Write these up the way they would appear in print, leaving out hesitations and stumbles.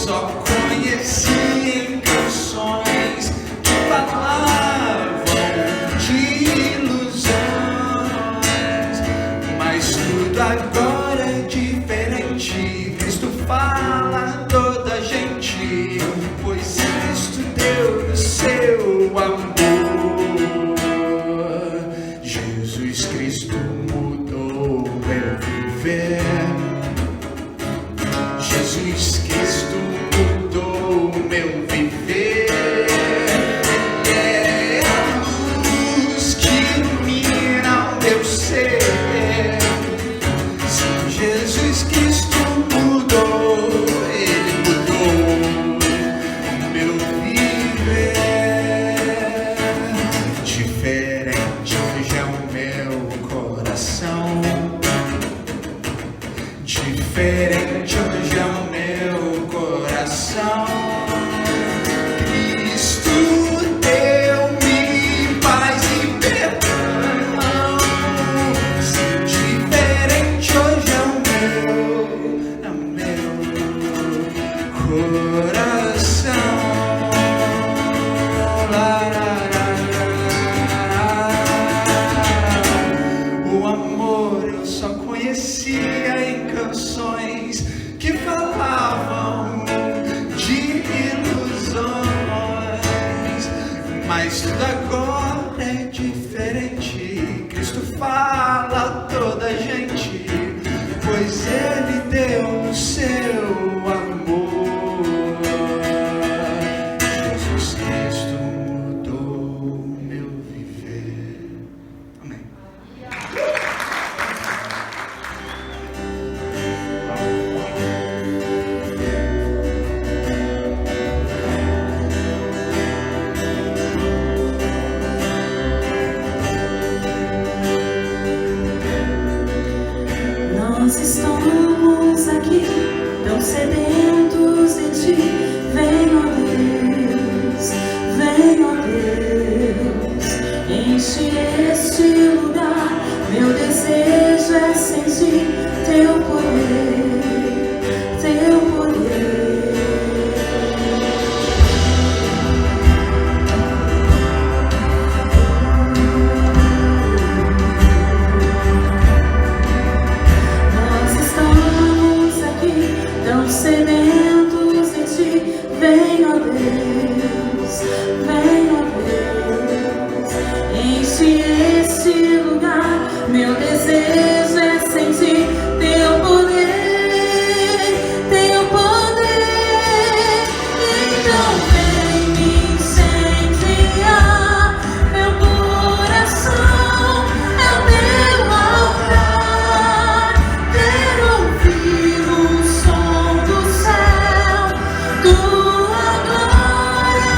só conheci em canções que falavam de ilusões, mas tudo agora é diferente. Cristo fala a toda a gente, pois Cristo deu o seu amor. Jesus Cristo mudou meu viver. Jesus Cristo mudou meu viver. Ele é a luz que ilumina o meu ser. Sim, Jesus Cristo mudou, Ele mudou o meu viver. Diferente hoje é o meu coração. Diferente hoje é o meu coração. Cristo deu-me paz e perdão. Sim, diferente hoje é o meu coração. O amor eu só conhecia em canções que falavam de ilusões, mas tudo agora é diferente. Cristo fala a toda a gente, pois Ele deu o seu amor. Jesus Cristo mudou meu viver. Amém. Nós estamos aqui, tão sedentos de Ti. Vem, ó Deus, enche este lugar. Meu desejo é sentir Teu poder, Teu poder. Nós estamos aqui, tão sedentos de Ti. Vem, ó Deus, enche este lugar. Meu desejo é sentir Teu poder, Teu poder. Então vem me incendiar. Meu coração é o Teu altar. Quero ouvir o som do céu, Tua glória.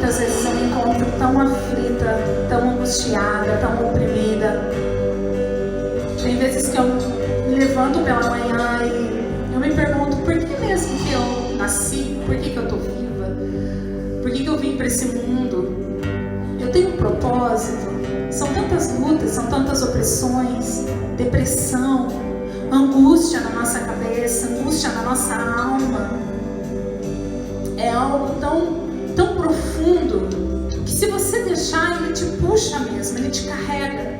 Quantas vezes eu me encontro tão aflita, tão angustiada, tão oprimida. Tem vezes que eu me levanto pela manhã e eu me pergunto, por que mesmo que eu nasci? Por que eu estou viva? Por que eu vim para esse mundo? Eu tenho um propósito? São tantas lutas, são tantas opressões, depressão, angústia na nossa cabeça, angústia na nossa alma. É algo tão profundo que se você deixar, ele te puxa mesmo, ele te carrega.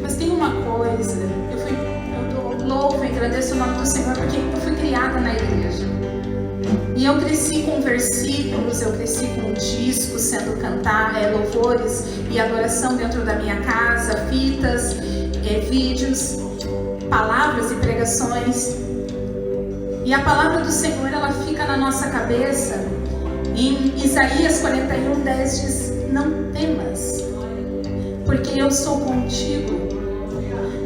Mas tem uma coisa, eu louvo e agradeço o nome do Senhor porque eu fui criada na igreja. E eu cresci com versículos, eu cresci com discos sendo louvores e adoração dentro da minha casa, fitas, vídeos, palavras e pregações. E a palavra do Senhor, ela fica na nossa cabeça. Em Isaías 41:10 diz: não temas, porque eu sou contigo.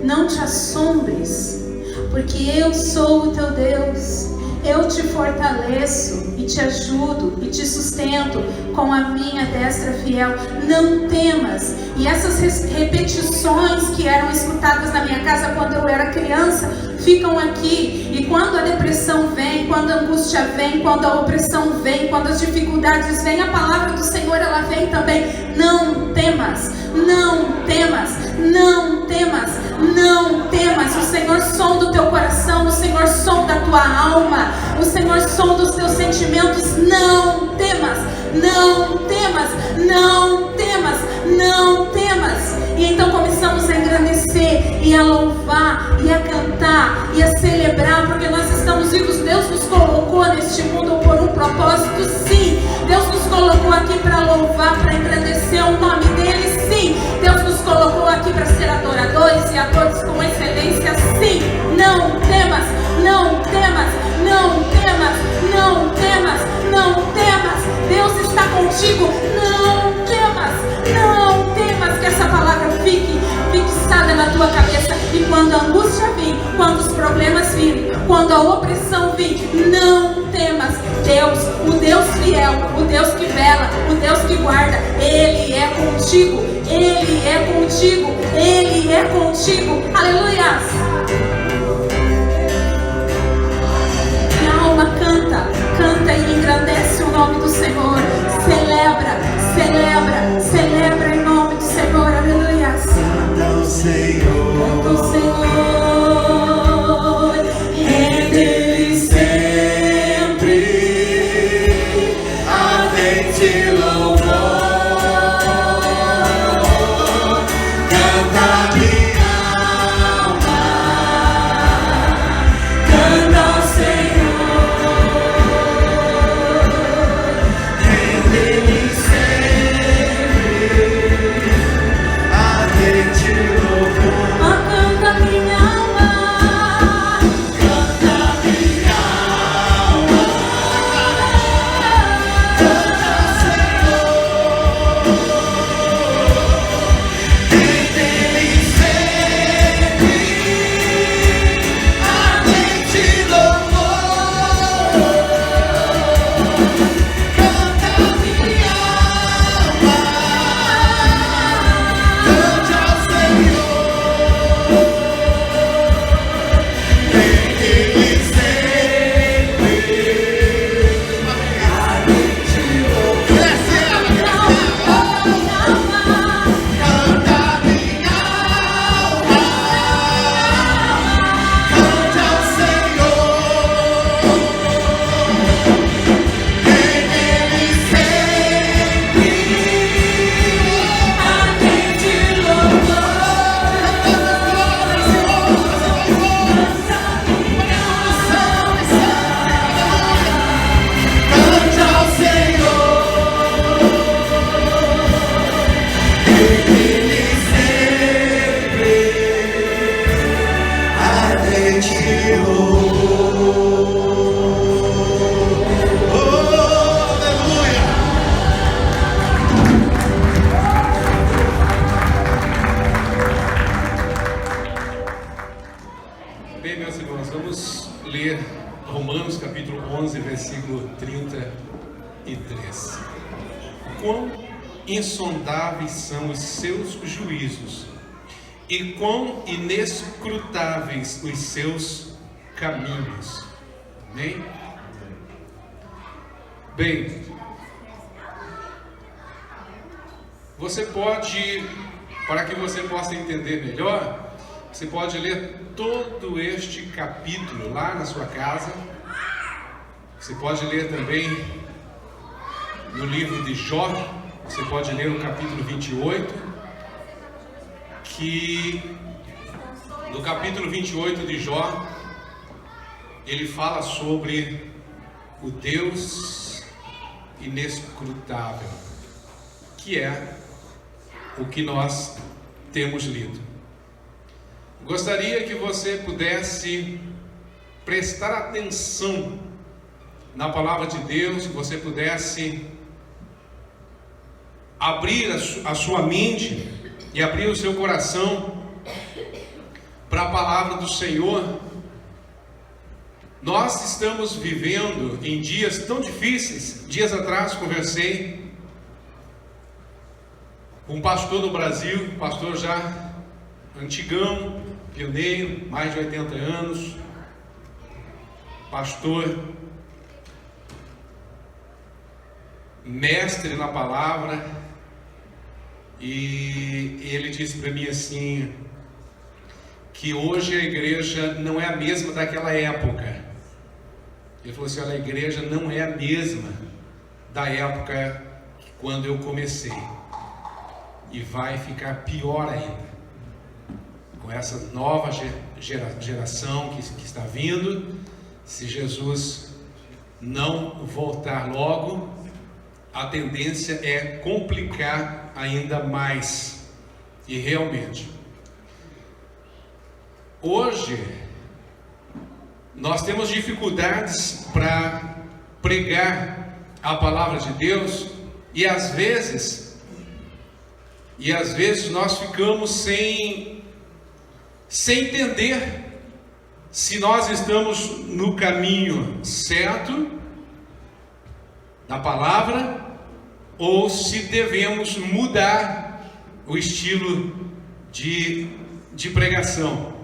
Não te assombres, porque eu sou o teu Deus. Eu te fortaleço e te ajudo e te sustento com a minha destra fiel. Não temas. E essas repetições que eram escutadas na minha casa quando eu era criança ficam aqui. E quando a depressão vem, quando a angústia vem, quando a opressão vem, quando as dificuldades vêm, a palavra do Senhor, ela vem também. Não temas, não temas, não temas, não temas. O Senhor sonda o teu coração, o Senhor sonda a tua alma, o Senhor sonda os teus sentimentos. Não temas, não temas, não temas, não temas. E então começamos a engrandecer e a louvar e a cantar e a celebrar, porque nós estamos vivos. Deus nos colocou neste mundo por um propósito, sim. Deus nos colocou aqui para louvar, para engrandecer o nome dele, sim. Deus nos colocou aqui para ser adoradores e atores com excelência, sim. Não temas, não temas, não temas, não temas, não temas. Deus está contigo. Não temas, não temas. Que essa palavra fique fixada na tua cabeça. E quando a angústia vir, quando os problemas virem, quando a opressão vir, não temas. Deus, o Deus fiel, o Deus que vela, o Deus que guarda, Ele é contigo. Ele é contigo. Ele é contigo. Aleluia. Minha alma canta, canta e engrandece o nome do Senhor. Celebra, celebra, celebra em nome do Senhor. Aleluia. Canta o Senhor, canta o Senhor. É dele sempre a mente louvor. Canta minha alma, canta o Senhor. É dele sempre a mente louvor. Canta minha alma, Canta minha alma, canta Senhor. Em dele sempre a mente louvor. Canta minha alma, cante ao Senhor. Em dele sempre a mente louvor. Cresce ela, cresce ela. Canta minha alma, cante ao Senhor. Em dele sempre a mente louvor. Cante ao Senhor. Ele sempre a mente louvor. Oh, aleluia. Bem, meus irmãos, vamos ler Romanos capítulo 11, versículo 33. quão insondáveis são os seus juízos, e quão inescrutáveis os seus caminhos. Amém? Bem, você pode, para que você possa entender melhor, você pode ler todo este capítulo lá na sua casa. Você pode ler também no livro de Jó. Você pode ler o capítulo 28, que no capítulo 28 de Jó, ele fala sobre o Deus inescrutável, que é o que nós temos lido. Gostaria que você pudesse prestar atenção na palavra de Deus, que você pudesse abrir a sua mente e abrir o seu coração para a palavra do Senhor. Nós estamos vivendo em dias tão difíceis. Dias atrás conversei com um pastor do Brasil, pastor já antigão, pioneiro, mais de 80 anos, pastor, mestre na palavra, e ele disse para mim assim, que hoje a igreja não é a mesma daquela época. Ele falou assim: olha, a igreja não é a mesma da época quando eu comecei, e vai ficar pior ainda com essa nova geração que está vindo. Se Jesus não voltar logo, a tendência é complicar ainda mais. E realmente, hoje nós temos dificuldades para pregar a palavra de Deus, e às vezes nós ficamos sem entender se nós estamos no caminho certo da palavra, ou se devemos mudar o estilo de pregação.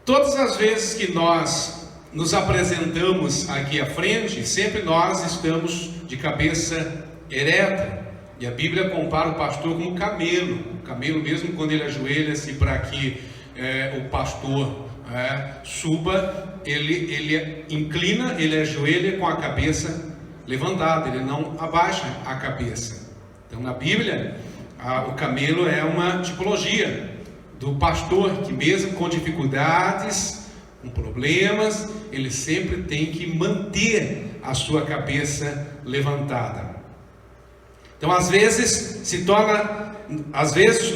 Todas as vezes que nós nos apresentamos aqui à frente, sempre nós estamos de cabeça ereta, e a Bíblia compara o pastor com o camelo. O camelo, mesmo quando ele ajoelha-se para que o pastor suba, ele inclina, ele ajoelha com a cabeça levantada, ele não abaixa a cabeça. Então, na Bíblia, o camelo é uma tipologia do pastor, que mesmo com dificuldades, com problemas, ele sempre tem que manter a sua cabeça levantada. Então, às vezes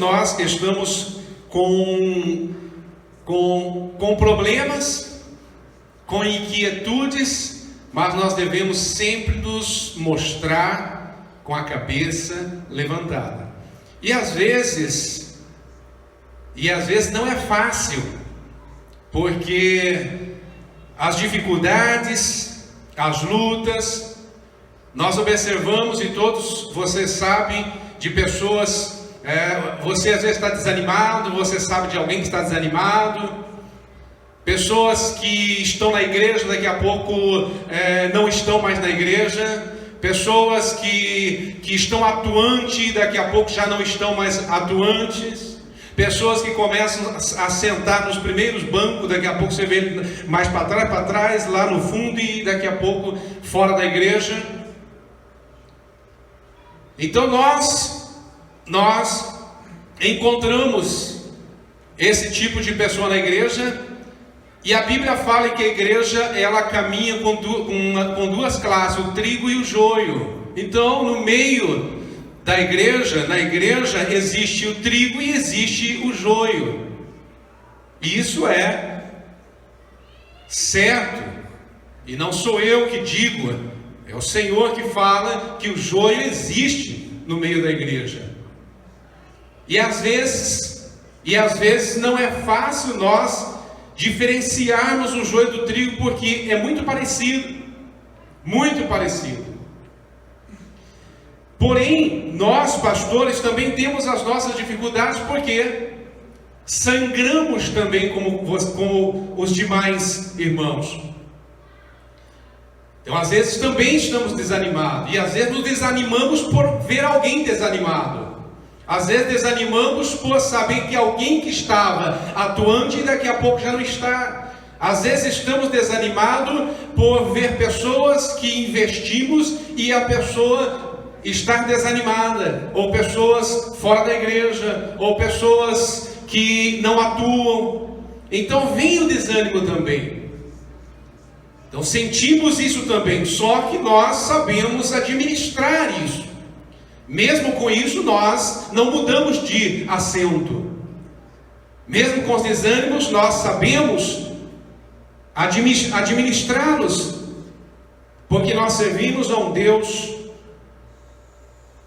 nós estamos com problemas, com inquietudes, mas nós devemos sempre nos mostrar com a cabeça levantada. E às vezes não é fácil, porque as dificuldades, as lutas, nós observamos, e todos vocês sabem de pessoas, você às vezes está desanimado, você sabe de alguém que está desanimado, pessoas que estão na igreja, daqui a pouco não estão mais na igreja, pessoas que estão atuantes, daqui a pouco já não estão mais atuantes, pessoas que começam a sentar nos primeiros bancos, daqui a pouco você vê mais para trás, lá no fundo, e daqui a pouco fora da igreja. Então nós encontramos esse tipo de pessoa na igreja, e a Bíblia fala que a igreja, ela caminha com duas classes, o trigo e o joio. Então, no meio da igreja, na igreja existe o trigo e existe o joio. Isso é certo, e não sou eu que digo, é o Senhor que fala que o joio existe no meio da igreja. E às vezes não é fácil nós diferenciarmos o joio do trigo, porque é muito parecido. Muito parecido. Porém, nós pastores também temos as nossas dificuldades, porque sangramos também como os demais irmãos. Então, às vezes também estamos desanimados, e às vezes nos desanimamos por ver alguém desanimado. Às vezes desanimamos por saber que alguém que estava atuante e daqui a pouco já não está. Às vezes estamos desanimados por ver pessoas que investimos e a pessoa estar desanimada, ou pessoas fora da igreja, ou pessoas que não atuam. Então vem o desânimo também. Então sentimos isso também, só que nós sabemos administrar isso. Mesmo com isso, nós não mudamos de assento. Mesmo com os desânimos, nós sabemos administrá-los, porque nós servimos a um Deus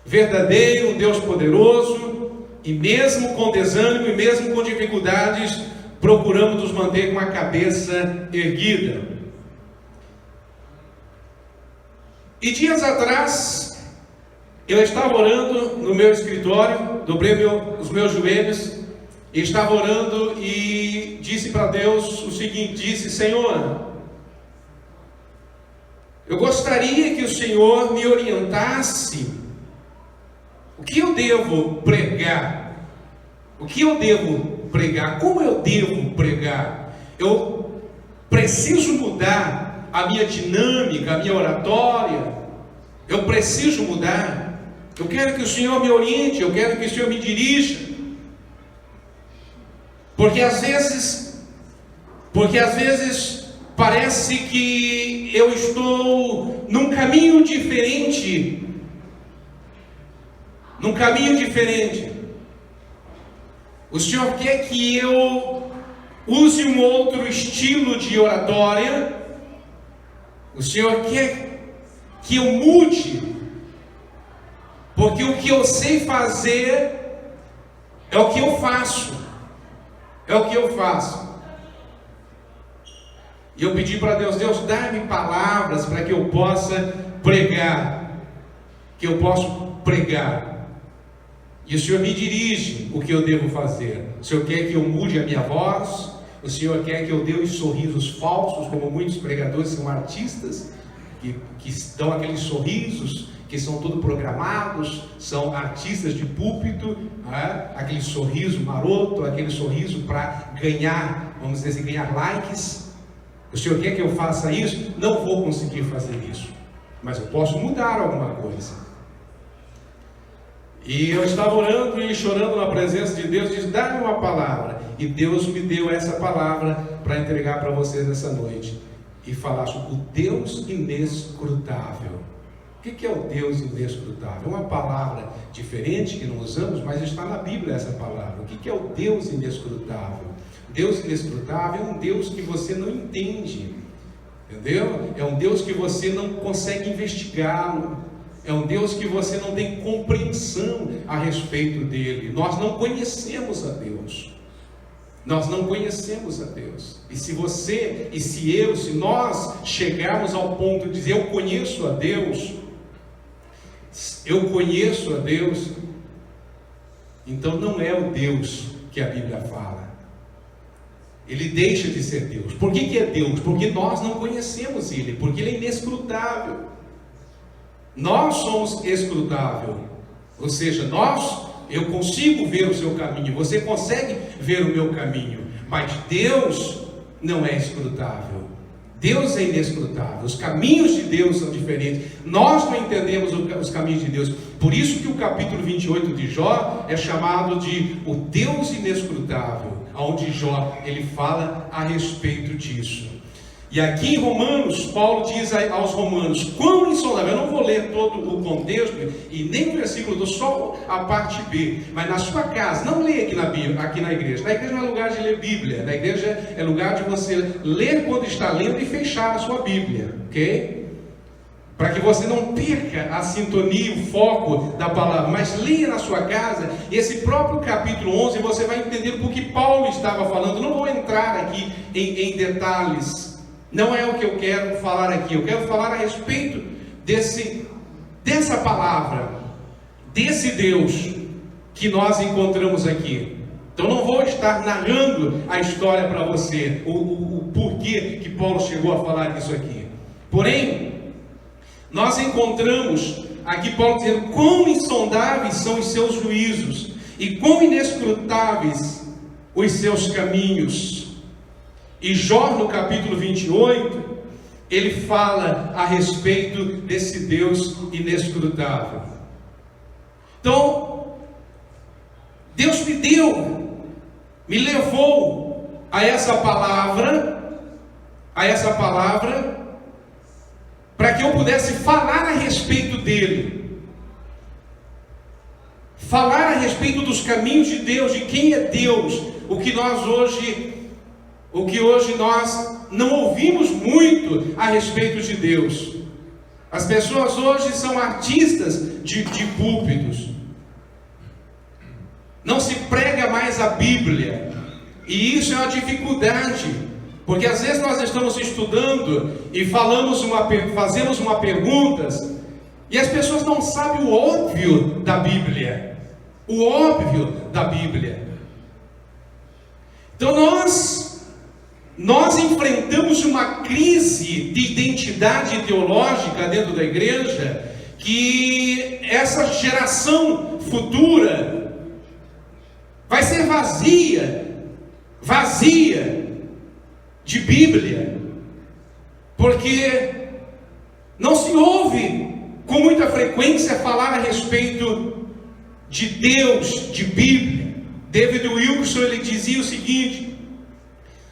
verdadeiro, um Deus poderoso, e mesmo com desânimo e mesmo com dificuldades, procuramos nos manter com a cabeça erguida. E dias atrás, eu estava orando no meu escritório, dobrei os meus joelhos, e estava orando e disse para Deus o seguinte, disse: Senhor, eu gostaria que o Senhor me orientasse o que eu devo pregar, o que eu devo pregar, como eu devo pregar. Eu preciso mudar a minha dinâmica, a minha oratória, eu preciso mudar. Eu quero que o Senhor me oriente, eu quero que o Senhor me dirija. Porque às vezes parece que eu estou num caminho diferente. O Senhor quer que eu use um outro estilo de oratória. O Senhor quer que eu mude. Porque o que eu sei fazer é o que eu faço. E eu pedi para Deus: Deus, dá-me palavras para que eu possa pregar. E o Senhor me dirige o que eu devo fazer. O Senhor quer que eu mude a minha voz. O Senhor quer que eu dê os sorrisos falsos, como muitos pregadores são artistas, que dão aqueles sorrisos que são todos programados, são artistas de púlpito, aquele sorriso maroto, aquele sorriso para ganhar, vamos dizer assim, ganhar likes. O Senhor quer que eu faça isso? Não vou conseguir fazer isso, mas eu posso mudar alguma coisa. E eu estava orando e chorando na presença de Deus, disse: dá-me uma palavra. E Deus me deu essa palavra para entregar para vocês essa noite, e falar sobre o Deus inescrutável. O que é o Deus inescrutável? É uma palavra diferente que não usamos, mas está na Bíblia essa palavra. O que é o Deus inescrutável? Deus inescrutável é um Deus que você não entende, entendeu? É um Deus que você não consegue investigá-lo. É um Deus que você não tem compreensão a respeito dele. Nós não conhecemos a Deus. E se nós chegarmos ao ponto de dizer: eu conheço a Deus, então não é o Deus que a Bíblia fala. Ele deixa de ser Deus. Por que é Deus? Porque nós não conhecemos Ele, porque Ele é inescrutável. Nós somos escrutável, ou seja, eu consigo ver o seu caminho, você consegue ver o meu caminho, mas Deus não é escrutável. Deus é inescrutável, os caminhos de Deus são diferentes, nós não entendemos os caminhos de Deus. Por isso que o capítulo 28 de Jó é chamado de o Deus inescrutável, onde Jó ele fala a respeito disso. E aqui em Romanos, Paulo diz aos romanos: quão insondável. Eu não vou ler todo o contexto e nem o versículo, só a parte B, mas na sua casa, não leia aqui na Bíblia, aqui na igreja. Na igreja não é lugar de ler Bíblia, na igreja é lugar de você ler quando está lendo e fechar a sua Bíblia, ok? Para que você não perca a sintonia, o foco da palavra, mas leia na sua casa, esse próprio capítulo 11, você vai entender o que Paulo estava falando. Não vou entrar aqui em detalhes. Não é o que eu quero falar aqui. Eu quero falar a respeito dessa palavra. desse Deus que nós encontramos aqui. Então não vou estar narrando a história para você, o porquê que Paulo chegou a falar disso aqui. Porém, nós encontramos aqui Paulo dizendo quão insondáveis são os seus juízos e quão inescrutáveis os seus caminhos. E Jó, no capítulo 28, ele fala a respeito desse Deus inescrutável. Então, Deus me levou a essa palavra, para que eu pudesse falar a respeito dele, falar a respeito dos caminhos de Deus, de quem é Deus, o que hoje nós não ouvimos muito a respeito de Deus. As pessoas hoje são artistas de púlpitos. Não se prega mais a Bíblia, e isso é uma dificuldade, porque às vezes nós estamos estudando e fazemos uma pergunta, e as pessoas não sabem o óbvio da Bíblia. O óbvio da Bíblia. Então nós enfrentamos uma crise de identidade teológica dentro da igreja, que essa geração futura vai ser vazia de Bíblia, porque não se ouve com muita frequência falar a respeito de Deus, de Bíblia. David Wilkerson, ele dizia o seguinte: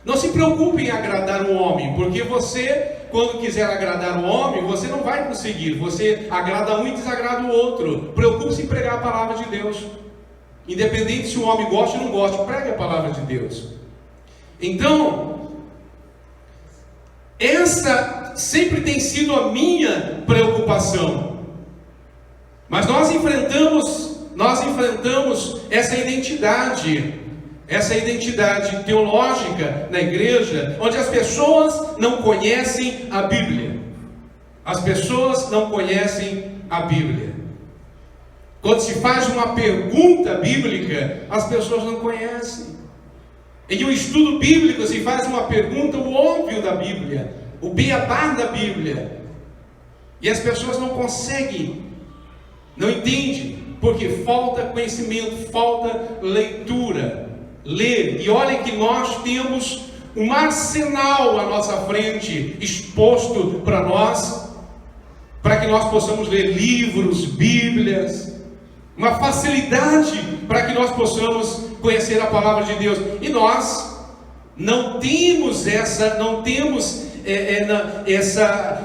não se preocupe em agradar um homem, porque você, quando quiser agradar um homem, você não vai conseguir. Você agrada um e desagrada o outro. Preocupe-se em pregar a palavra de Deus. Independente se o homem gosta ou não gosta, pregue a palavra de Deus. Então, essa sempre tem sido a minha preocupação. Mas nós enfrentamos essa identidade teológica na igreja, onde as pessoas não conhecem a Bíblia. As pessoas não conhecem a Bíblia. Quando se faz uma pergunta bíblica, as pessoas não conhecem. Em um estudo bíblico se faz uma pergunta, o óbvio da Bíblia, o beabá da Bíblia, e as pessoas não conseguem, não entendem, porque falta conhecimento, falta leitura. Ler, e olha que nós temos um arsenal à nossa frente exposto para nós, para que nós possamos ler livros, Bíblias, uma facilidade para que nós possamos conhecer a palavra de Deus. E nós não temos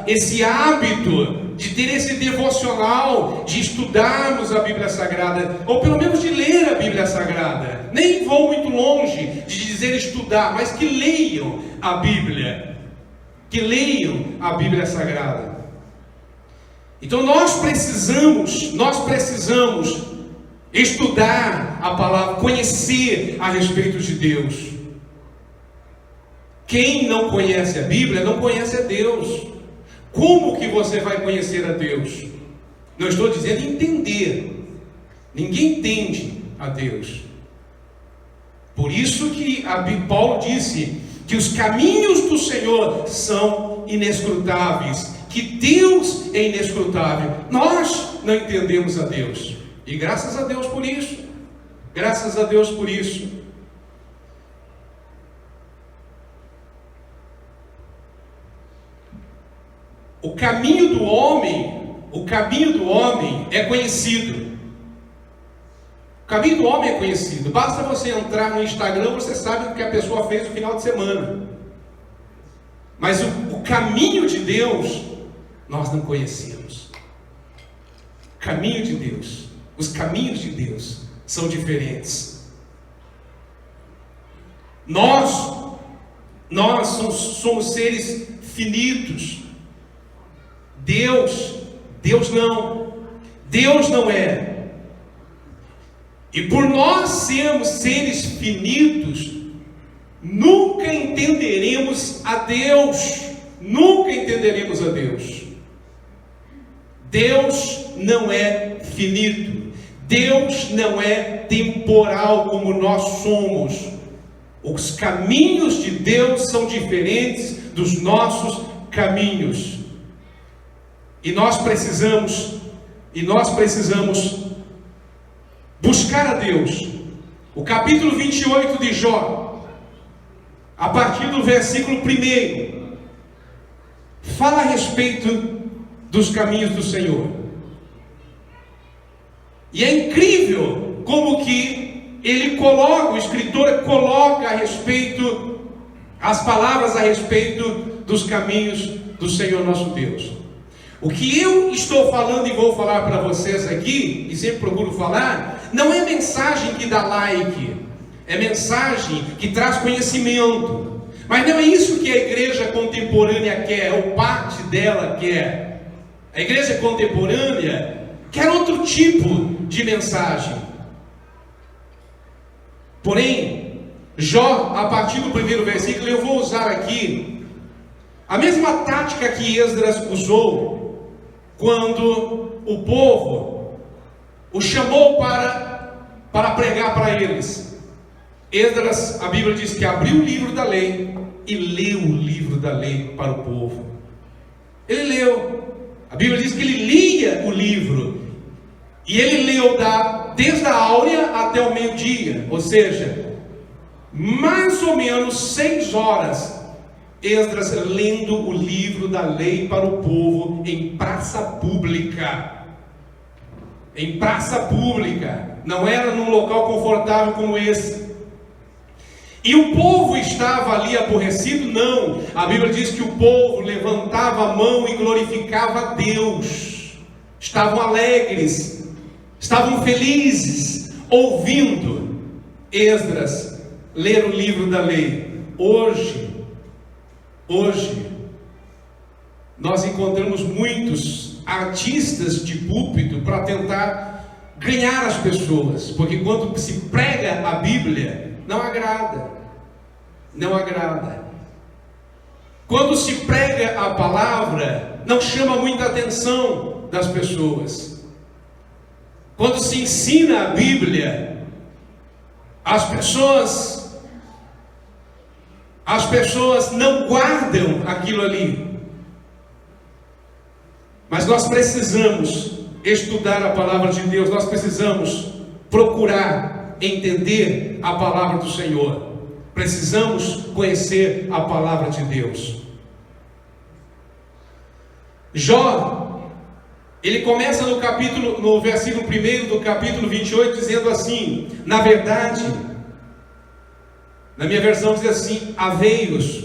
esse hábito de ter esse devocional, de estudarmos a Bíblia Sagrada, ou pelo menos de ler a Bíblia Sagrada. Nem vou muito longe de dizer estudar, mas que leiam a Bíblia, que leiam a Bíblia Sagrada. Então nós precisamos estudar a palavra, conhecer a respeito de Deus. Quem não conhece a Bíblia não conhece a Deus. Como que você vai conhecer a Deus? Não estou dizendo entender. Ninguém entende a Deus. Por isso que Paulo disse que os caminhos do Senhor são inescrutáveis, que Deus é inescrutável. Nós não entendemos a Deus. E graças a Deus por isso. Graças a Deus por isso. O caminho do homem é conhecido. O caminho do homem é conhecido. Basta você entrar no Instagram, você sabe o que a pessoa fez no final de semana. Mas o caminho de Deus, nós não conhecemos. O caminho de Deus, os caminhos de Deus são diferentes. Nós somos seres finitos. Deus não é. E por nós sermos seres finitos, nunca entenderemos a Deus. Nunca entenderemos a Deus. Deus não é finito. Deus não é temporal como nós somos. Os caminhos de Deus são diferentes dos nossos caminhos. E nós precisamos buscar a Deus. O capítulo 28 de Jó, a partir do versículo 1, fala a respeito dos caminhos do Senhor. E é incrível como que o escritor coloca as palavras a respeito dos caminhos do Senhor nosso Deus. O que eu estou falando e vou falar para vocês aqui, e sempre procuro falar, não é mensagem que dá like, é mensagem que traz conhecimento. Mas não é isso que a igreja contemporânea quer, ou parte dela quer. A igreja contemporânea quer outro tipo de mensagem. Porém, Jó, a partir do primeiro versículo, eu vou usar aqui a mesma tática que Esdras usou quando o povo o chamou para pregar para eles. Esdras, a Bíblia diz que abriu o livro da lei e leu o livro da lei para o povo. Ele leu. A Bíblia diz que ele lia o livro. E ele leu desde a áurea até o meio-dia. Ou seja, mais ou menos 6 horas. Esdras lendo o livro da lei para o povo em praça pública. Em praça pública. Não era num local confortável como esse. E o povo estava ali aborrecido? Não. A Bíblia diz que o povo levantava a mão e glorificava a Deus. Estavam alegres, estavam felizes, ouvindo Esdras ler o livro da lei. Hoje, nós encontramos muitos artistas de púlpito para tentar ganhar as pessoas, porque quando se prega a Bíblia, não agrada. Quando se prega a palavra, não chama muita atenção das pessoas. Quando se ensina a Bíblia, as pessoas não guardam aquilo ali. Mas nós precisamos estudar a palavra de Deus, nós precisamos procurar entender a palavra do Senhor. Precisamos conhecer a palavra de Deus. Jó, ele começa no versículo 1 do capítulo 28, dizendo assim: na verdade, na minha versão diz assim: há veios,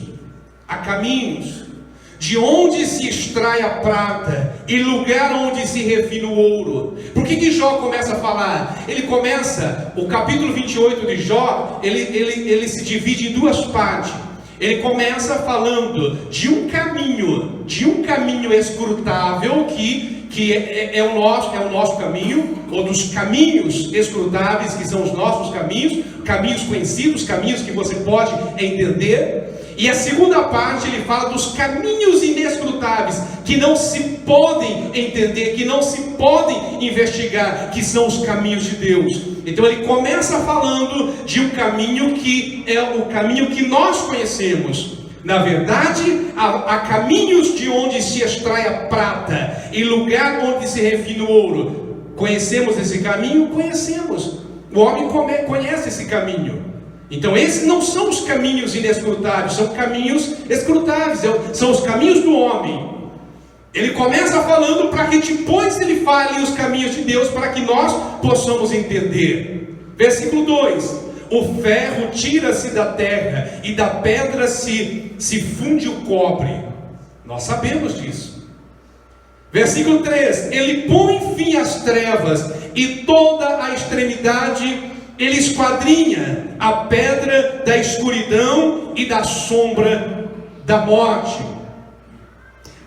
há caminhos, de onde se extrai a prata, e lugar onde se refina o ouro. Por que Jó começa a falar? Ele começa, o capítulo 28 de Jó, ele se divide em 2 partes. Ele começa falando de um caminho escrutável que é o nosso caminho, ou dos caminhos escrutáveis que são os nossos caminhos conhecidos, caminhos que você pode entender. E a segunda parte ele fala dos caminhos inescrutáveis, que não se podem entender, que não se podem investigar, que são os caminhos de Deus. Então ele começa falando de um caminho que é o caminho que nós conhecemos. Na verdade, há caminhos de onde se extrai a prata, e lugar onde se refina o ouro. Conhecemos esse caminho? Conhecemos. O homem conhece esse caminho. Então esses não são os caminhos inescrutáveis, são caminhos escrutáveis, são os caminhos do homem. Ele começa falando para que depois ele fale os caminhos de Deus, para que nós possamos entender. Versículo 2: o ferro tira-se da terra, e da pedra se funde o cobre. Nós sabemos disso. Versículo 3: ele põe fim às trevas, e toda a extremidade ele esquadrinha a pedra da escuridão e da sombra da morte.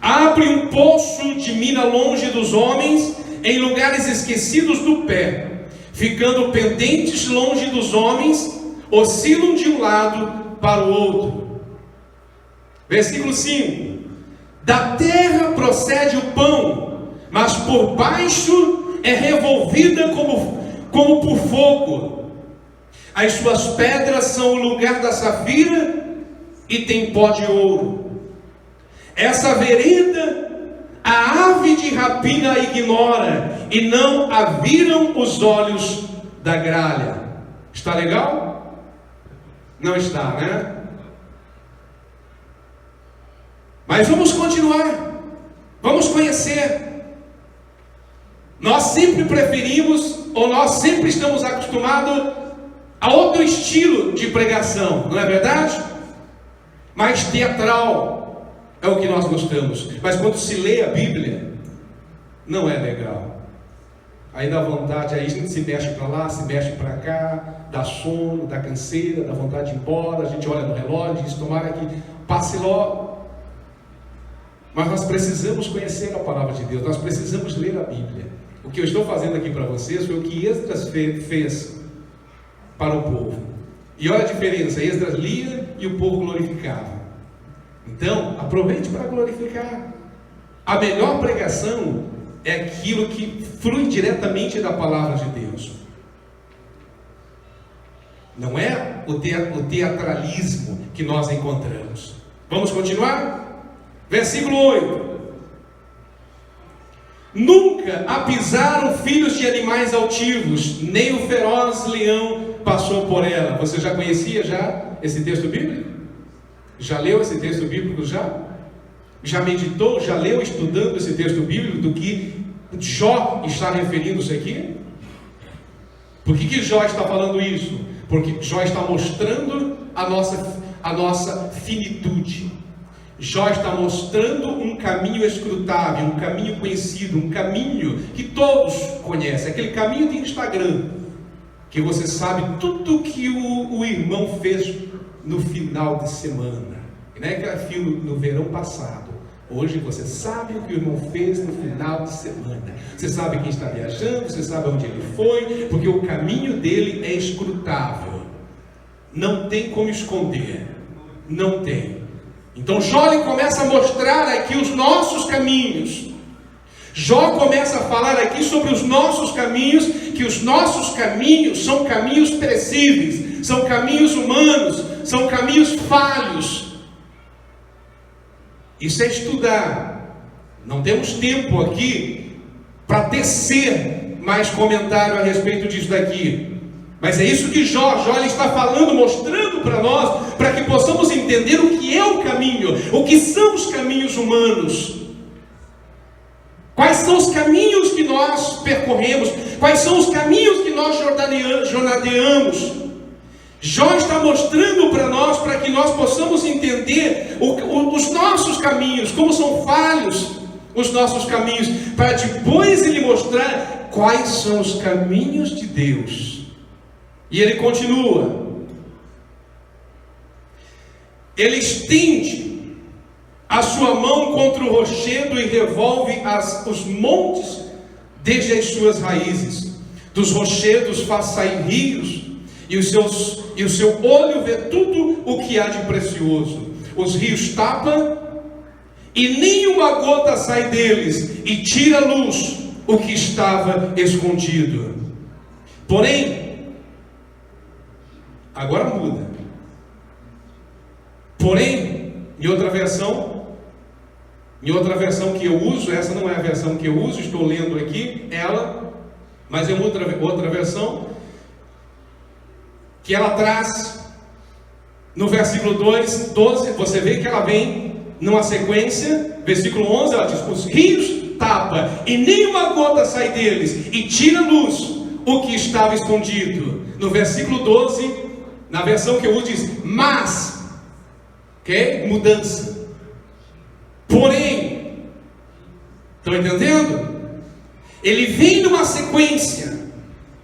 Abre um poço de mina longe dos homens, em lugares esquecidos do pé, ficando pendentes longe dos homens, oscilam de um lado para o outro. Versículo 5: da terra procede o pão, mas por baixo é revolvida como por fogo. As suas pedras são o lugar da safira e tem pó de ouro. Essa vereda a ave de rapina a ignora, e não a viram os olhos da gralha. Está legal? Não está, né? Mas vamos continuar. Vamos conhecer. Nós sempre preferimos, ou nós sempre estamos acostumados a outro estilo de pregação, não é verdade? Mais teatral é o que nós gostamos. Mas quando se lê a Bíblia, não é legal. Aí dá vontade, aí a gente se mexe para lá, se mexe para cá, dá sono, dá canseira, dá vontade de ir embora, a gente olha no relógio e diz, tomara que passe logo. Mas nós precisamos conhecer a palavra de Deus, nós precisamos ler a Bíblia. O que eu estou fazendo aqui para vocês foi o que Esdras fez para o povo. E olha a diferença, Esdras lia e o povo glorificava. Então, aproveite para glorificar. A melhor pregação é aquilo que flui diretamente da palavra de Deus. Não é o teatralismo que nós encontramos. Vamos continuar? Versículo 8. Nunca a pisaram filhos de animais altivos, nem o feroz leão passou por ela. Você já conhecia esse texto bíblico? Já leu esse texto bíblico já? Já meditou, já leu estudando esse texto bíblico do que Jó está referindo-se aqui? Por que Jó está falando isso? Porque Jó está mostrando a nossa finitude. Jó está mostrando um caminho escrutável, um caminho conhecido, um caminho que todos conhecem, aquele caminho de Instagram, que você sabe tudo que o irmão fez no final de semana, não é aquele filme no verão passado. Hoje você sabe o que o irmão fez no final de semana, você sabe quem está viajando, você sabe onde ele foi, porque o caminho dele é escrutável, não tem como esconder, não tem. Então Jó começa a mostrar aqui os nossos caminhos. Jó começa a falar aqui sobre os nossos caminhos, que os nossos caminhos são caminhos perecíveis, são caminhos humanos, são caminhos falhos. Isso é estudar. Não temos tempo aqui para tecer mais comentário a respeito disso daqui. Mas é isso que Jó está falando, mostrando para nós, para que possamos entender o que é o caminho, o que são os caminhos humanos. Quais são os caminhos que nós percorremos? Quais são os caminhos que nós jornadeamos? Jó está mostrando para nós, para que nós possamos entender os nossos caminhos, como são falhos os nossos caminhos, para depois ele mostrar quais são os caminhos de Deus. E ele continua. Ele estende a sua mão contra o rochedo e revolve os montes desde as suas raízes. Dos rochedos faz sair rios, e o seu olho vê tudo o que há de precioso. Os rios tapam, e nenhuma gota sai deles, e tira a luz o que estava escondido. Porém, agora muda. Porém, em outra versão que eu uso, essa não é a versão que eu uso, estou lendo aqui ela, mas é outra versão que ela traz no versículo 12, você vê que ela vem numa sequência. Versículo 11, ela diz: os rios tapa, e nenhuma gota sai deles, e tira a luz o que estava escondido. No versículo 12, na versão que eu uso, diz: mas, ok? Mudança. Porém, estão entendendo? Ele vem numa sequência,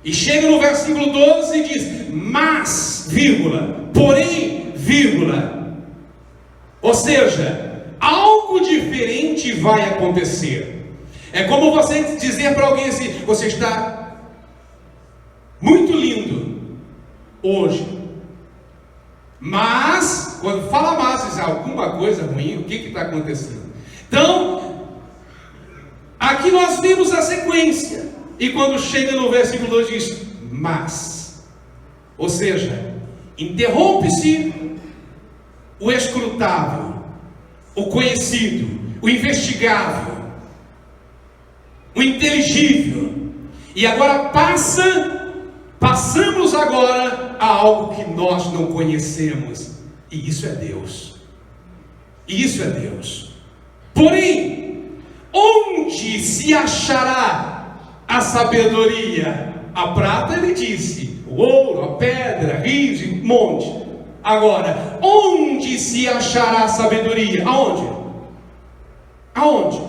e chega no versículo 12 e diz: mas, vírgula, porém, vírgula. Ou seja, algo diferente vai acontecer. É como você dizer para alguém assim: você está muito lindo hoje, mas, quando fala mas, diz alguma coisa ruim, o que está acontecendo? Então, aqui nós vimos a sequência, e quando chega no versículo 2 diz: mas. Ou seja, interrompe-se o escrutável, o conhecido, o investigável, o inteligível, e agora passamos agora a algo que nós não conhecemos, e isso é Deus. E isso é Deus. Porém, onde se achará a sabedoria? A prata, ele disse, o ouro, a pedra, rios e monte. Agora, onde se achará a sabedoria? Aonde? Aonde?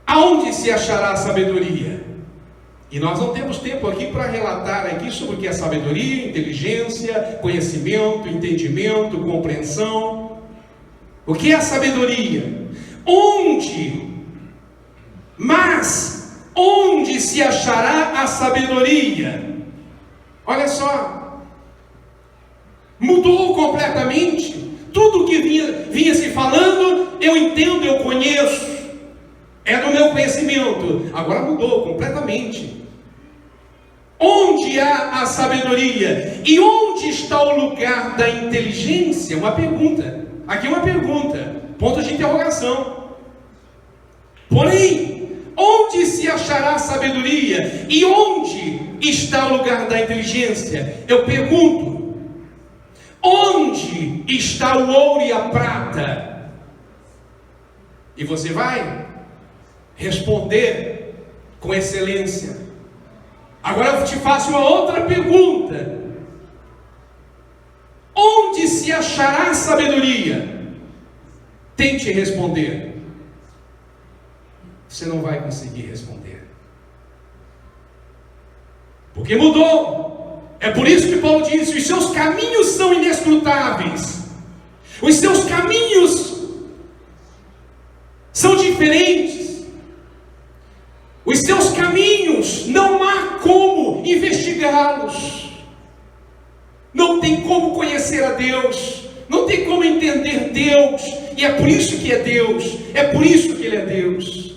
Aonde se achará a sabedoria? E nós não temos tempo aqui para relatar aqui sobre o que é sabedoria, inteligência, conhecimento, entendimento, compreensão. O que é a sabedoria? Onde? Mas onde se achará a sabedoria? Olha só, mudou completamente. Tudo que vinha se falando, eu entendo, eu conheço, é do meu conhecimento. Agora mudou completamente. Onde há a sabedoria? E onde está o lugar da inteligência? Uma pergunta. Aqui uma pergunta. Ponto de interrogação. Porém, onde se achará a sabedoria? E onde está o lugar da inteligência? Eu pergunto. Onde está o ouro e a prata? E você vai responder com excelência. Agora eu te faço uma outra pergunta. Onde se achará a sabedoria? Tente responder. Você não vai conseguir responder, porque mudou. É por isso que Paulo disse: os seus caminhos são inescrutáveis, os seus caminhos são diferentes, os seus caminhos não há como investigá-los, não tem como conhecer a Deus, não tem como entender Deus, e é por isso que é Deus, é por isso que Ele é Deus.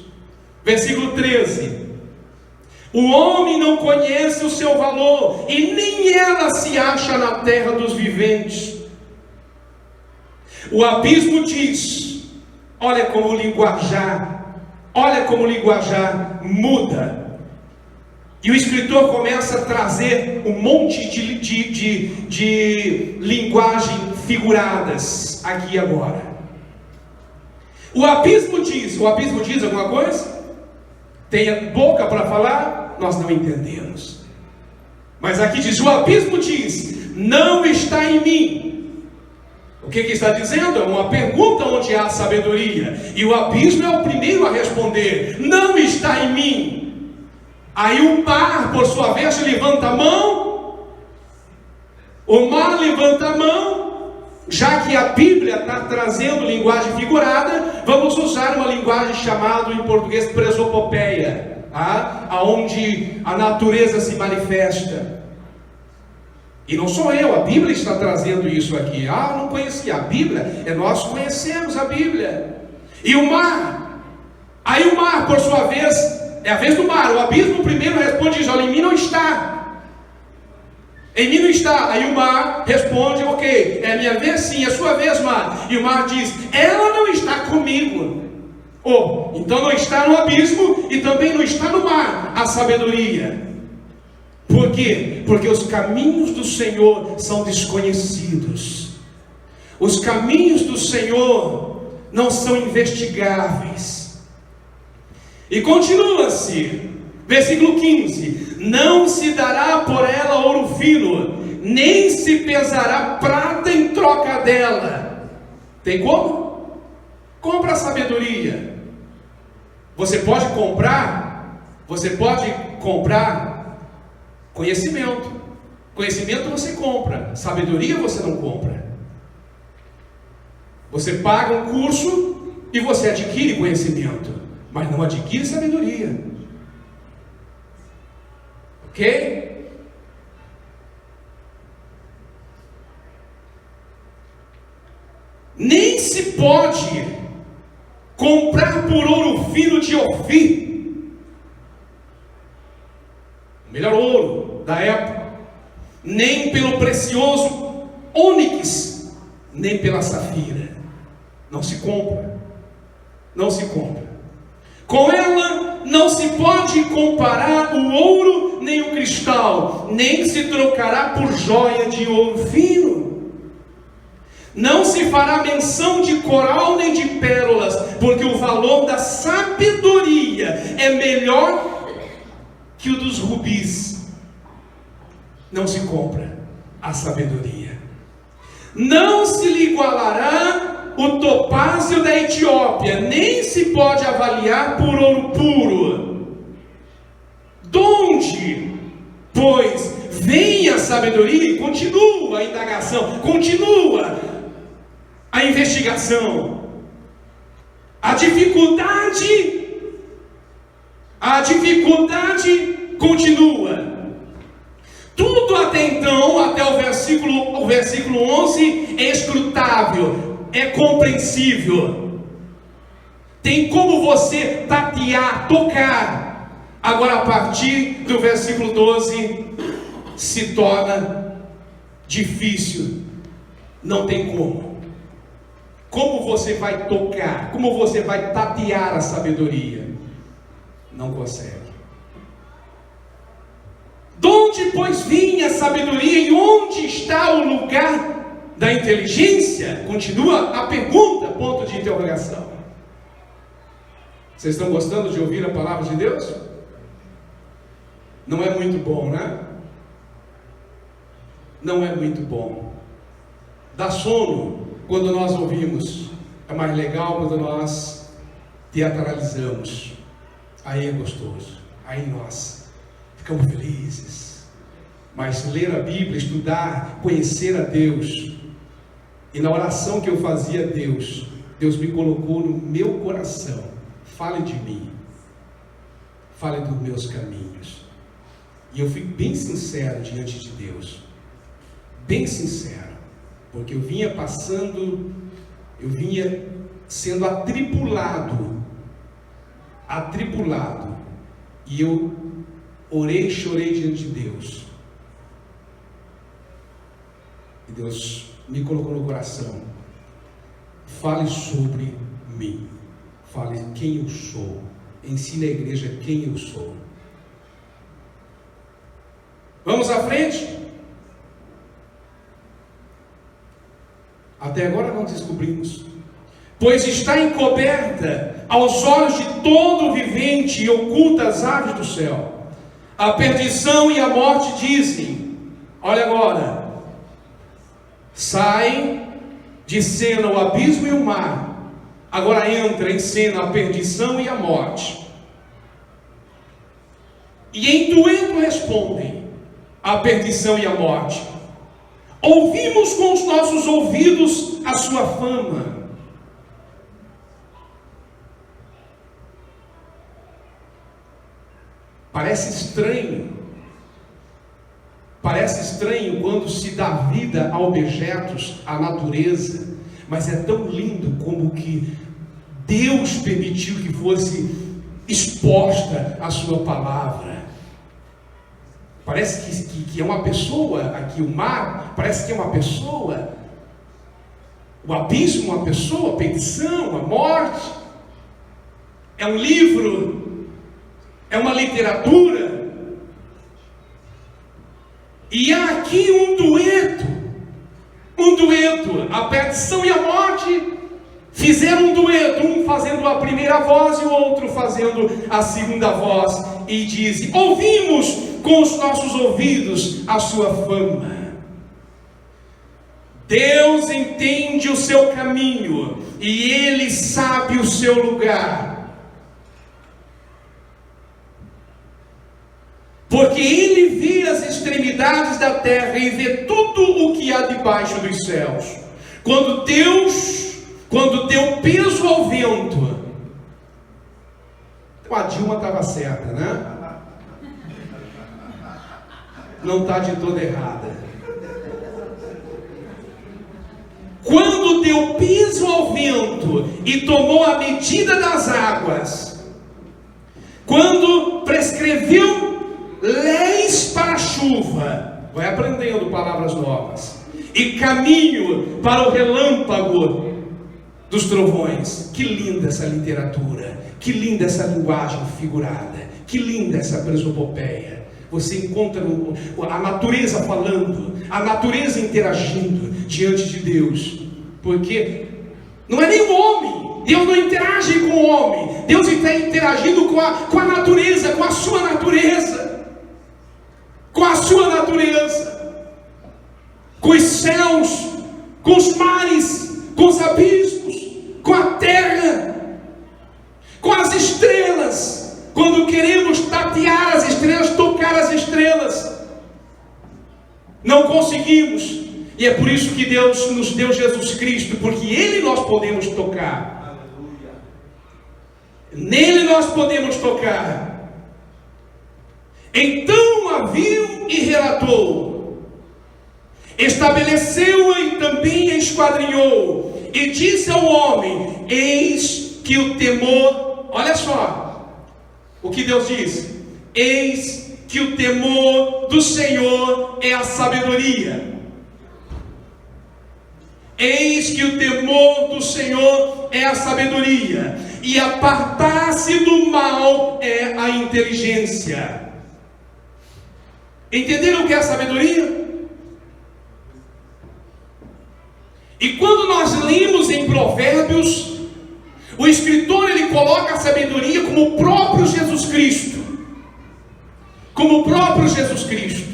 Versículo 13: o homem não conhece o seu valor, e nem ela se acha na terra dos viventes. O abismo diz, olha como o linguajar muda. E o escritor começa a trazer um monte de linguagem figuradas aqui agora. O abismo diz alguma coisa? Tem boca para falar? Nós não entendemos. Mas aqui diz, o abismo diz, não está em mim. O que está dizendo? É uma pergunta onde há sabedoria. E o abismo é o primeiro a responder, não está em mim. Aí o mar, por sua vez, levanta a mão. O mar levanta a mão. Já que a Bíblia está trazendo linguagem figurada, vamos usar uma linguagem chamada em português presopopeia, aonde a natureza se manifesta. E não sou eu, a Bíblia está trazendo isso aqui. Não conhecia a Bíblia, nós conhecemos a Bíblia. E o mar, aí o mar, por sua vez, é a vez do mar. O abismo primeiro responde, diz, olha, em mim não está. Em mim não está. Aí o mar responde, ok, é a minha vez sim, é a sua vez, mar. E o mar diz, ela não está comigo. Então não está no abismo e também não está no mar a sabedoria. Por quê? Porque os caminhos do Senhor são desconhecidos. Os caminhos do Senhor não são investigáveis. E continua-se, versículo 15: não se dará por ela ouro fino, nem se pesará prata em troca dela. Tem como? Compra a sabedoria. Você pode comprar conhecimento. Conhecimento você compra, sabedoria você não compra. Você paga um curso e você adquire conhecimento, mas não adquire sabedoria. Ok? Nem se pode comprar por ouro fino de Ofir, melhor ouro da época, nem pelo precioso ônix, nem pela safira. Não se compra, não se compra. Com ela não se pode comparar o ouro nem o cristal, nem se trocará por joia de ouro fino. Não se fará menção de coral nem de pérolas, porque o valor da sabedoria é melhor que o dos rubis. Não se compra a sabedoria. Não se lhe igualará o topázio da Etiópia, nem se pode avaliar por ouro puro. Donde, pois, vem a sabedoria? E continua a indagação, continua a investigação. A dificuldade continua. Tudo até então, até o versículo 11, é escrutável, é compreensível. Tem como você tatear, tocar. Agora, a partir do versículo 12, se torna difícil. Não tem como. Como você vai tocar? Como você vai tatear a sabedoria? Não consegue. De onde, pois, vinha a sabedoria e onde está o lugar da inteligência? Continua a pergunta, ponto de interrogação. Vocês estão gostando de ouvir a palavra de Deus? Não é muito bom, né? Não é muito bom. Dá sono quando nós ouvimos. É mais legal quando nós teatralizamos. Aí é gostoso. Aí nós ficamos felizes. Mas ler a Bíblia, estudar, conhecer a Deus. E na oração que eu fazia a Deus, Deus me colocou no meu coração: fale de mim, fale dos meus caminhos. E eu fui bem sincero diante de Deus, bem sincero, porque eu vinha sendo atribulado, e eu orei e chorei diante de Deus, e Deus me colocou no coração: fale sobre mim, fale quem eu sou, ensine a igreja quem eu sou. Vamos à frente? Até agora não descobrimos. Pois está encoberta aos olhos de todo vivente e oculta às aves do céu. A perdição e a morte dizem: olha agora, saem de cena o abismo e o mar. Agora entra em cena a perdição e a morte. E em dueto respondem a perdição e a morte: ouvimos com os nossos ouvidos a sua fama. Parece estranho quando se dá vida a objetos, à natureza, mas é tão lindo como que Deus permitiu que fosse exposta a sua palavra. Parece que é uma pessoa aqui, o mar parece que é uma pessoa, o abismo uma pessoa, a perdição, a morte. É um livro, é uma literatura. E há aqui um dueto, a perdição e a morte fizeram um dueto, um fazendo a primeira voz e o outro fazendo a segunda voz, e dizem: ouvimos com os nossos ouvidos a sua fama. Deus entende o seu caminho e Ele sabe o seu lugar, porque Ele vê as extremidades da terra e vê tudo o que há debaixo dos céus. Quando deu peso ao vento, então a Dilma estava certa, né? Não está de toda errada. Quando deu peso ao vento e tomou a medida das águas, quando prescreveu leis chuva, vai aprendendo palavras novas, e caminho para o relâmpago dos trovões. Que linda essa literatura, que linda essa linguagem figurada, que linda essa presopopeia. Você encontra a natureza falando, a natureza interagindo diante de Deus, porque não é nem o homem, Deus não interage com o homem, Deus está interagindo com a natureza, com a sua natureza, com a sua natureza, com os céus, com os mares, com os abismos, com a terra, com as estrelas. Quando queremos tatear as estrelas, tocar as estrelas, não conseguimos. E é por isso que Deus nos deu Jesus Cristo, porque Ele nós podemos tocar. Nele nós podemos tocar. Então a viu e relatou, estabeleceu-a e também a esquadrinhou, e disse ao homem: eis que o temor, olha só o que Deus diz: eis que o temor do Senhor é a sabedoria. Eis que o temor do Senhor é a sabedoria, e apartar-se do mal é a inteligência. Entenderam o que é a sabedoria? E quando nós lemos em Provérbios, o escritor ele coloca a sabedoria como o próprio Jesus Cristo. Como o próprio Jesus Cristo.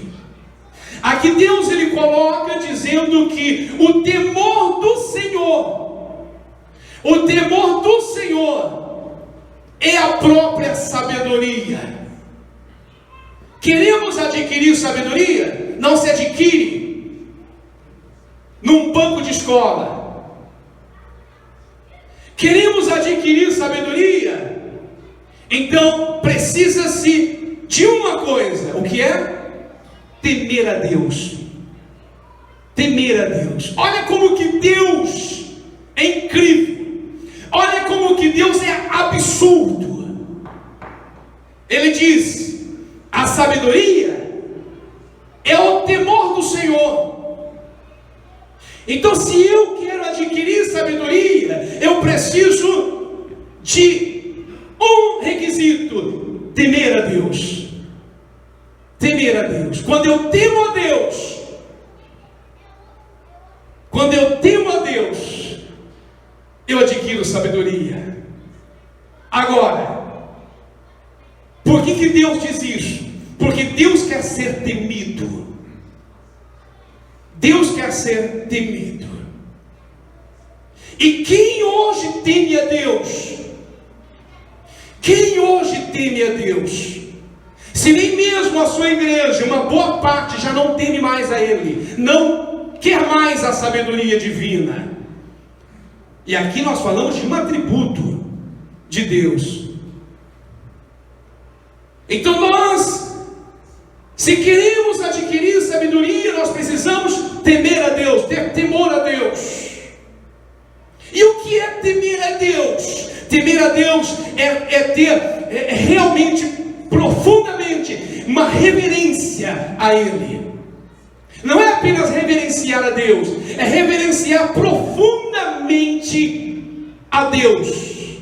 Aqui Deus ele coloca dizendo que o temor do Senhor é a própria sabedoria. Queremos adquirir sabedoria? Não se adquire num banco de escola. Queremos adquirir sabedoria? Então precisa-se de uma coisa. O que é? Temer a Deus. Temer a Deus. Olha como que Deus é incrível. Olha como que Deus é absurdo. Ele diz: a sabedoria é o temor do Senhor. Então, se eu quero adquirir sabedoria, eu preciso de um requisito: temer a Deus. Temer a Deus. Quando eu temo a Deus, eu adquiro sabedoria. Agora, por que Deus diz isso? Porque Deus quer ser temido. Deus quer ser temido. E quem hoje teme a Deus? Quem hoje teme a Deus? Se nem mesmo a sua igreja, uma boa parte, já não teme mais a Ele, não quer mais a sabedoria divina. E aqui nós falamos de um atributo de Deus. Então nós, se queremos adquirir sabedoria, nós precisamos temer a Deus, ter temor a Deus. E o que é temer a Deus? Temer a Deus é ter realmente, profundamente, uma reverência a Ele. Não é apenas reverenciar a Deus, é reverenciar profundamente a Deus.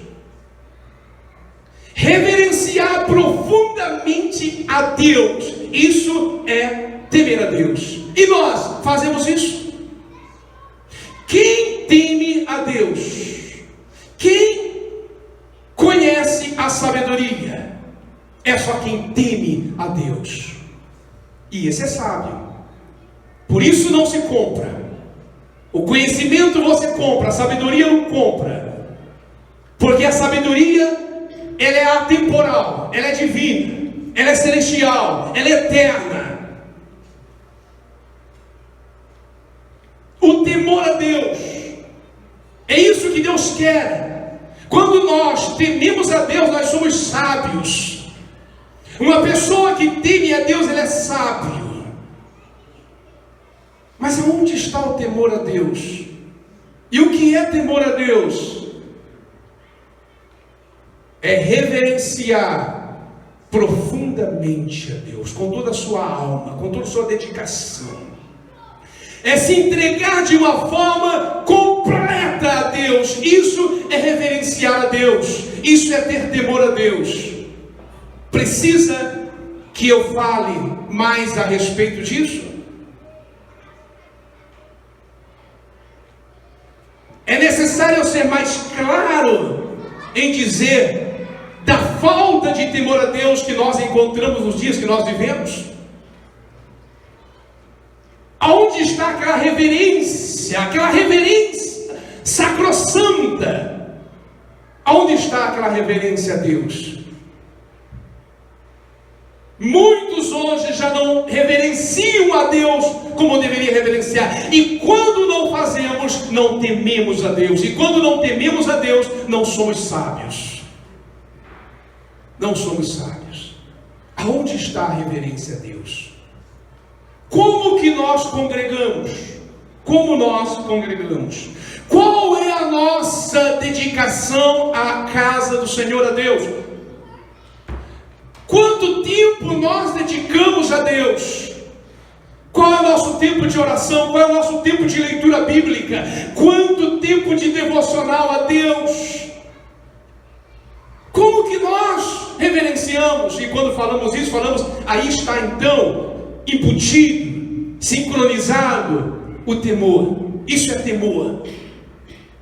Reverenciar profundamente a Deus, isso é temer a Deus. E nós fazemos isso? Quem teme a Deus, quem conhece a sabedoria, é só quem teme a Deus. E esse é sábio. Por isso não se compra. O conhecimento você compra, a sabedoria não compra. Porque a sabedoria, ela é atemporal, ela é divina, ela é celestial, ela é eterna. O temor a Deus, é isso que Deus quer. Quando nós tememos a Deus, nós somos sábios. Uma pessoa que teme a Deus, ele é sábio. Mas aonde está o temor a Deus? E o que é temor a Deus? É reverenciar profundamente a Deus, com toda a sua alma, com toda a sua dedicação. É se entregar de uma forma completa a Deus. Isso é reverenciar a Deus. Isso é ter temor a Deus. Precisa que eu fale mais a respeito disso? É necessário eu ser mais claro em dizer da falta de temor a Deus que nós encontramos nos dias que nós vivemos? Aonde está aquela reverência sacrossanta? Aonde está aquela reverência a Deus? Muitos hoje já não reverenciam a Deus como deveria reverenciar. E quando não fazemos, não tememos a Deus. E quando não tememos a Deus, não somos sábios. Não somos sábios. Aonde está a reverência a Deus? Como que nós congregamos? Como nós congregamos? Qual é a nossa dedicação à casa do Senhor, a Deus? Quanto tempo nós dedicamos a Deus? Qual é o nosso tempo de oração? Qual é o nosso tempo de leitura bíblica? Quanto tempo de devocional a Deus? Como que nós reverenciamos? E quando falamos isso, falamos, aí está então embutido, sincronizado o temor. Isso é temor.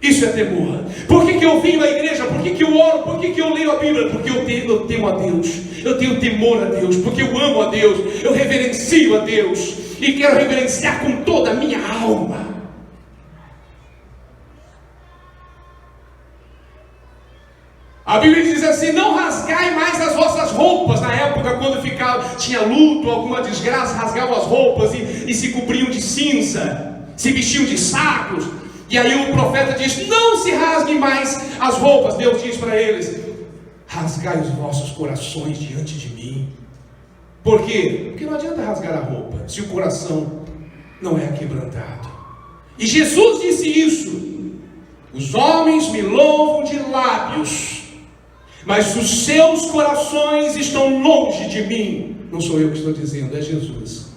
Isso é temor. Por que eu venho à igreja? Por que eu oro? Por que eu leio a Bíblia? Porque eu temo a Deus. Eu tenho temor a Deus. Porque eu amo a Deus. Eu reverencio a Deus. E quero reverenciar com toda a minha alma. A Bíblia diz assim: não rasgai mais as vossas roupas. Na época quando tinha luto, alguma desgraça, rasgavam as roupas e se cobriam de cinza, se vestiam de sacos. E aí o profeta diz: não se rasguem mais as roupas. Deus diz para eles: rasgai os vossos corações diante de mim. Por quê? Porque não adianta rasgar a roupa se o coração não é quebrantado. E Jesus disse isso: os homens me louvam de lábios, mas os seus corações estão longe de mim. Não sou eu que estou dizendo, é Jesus.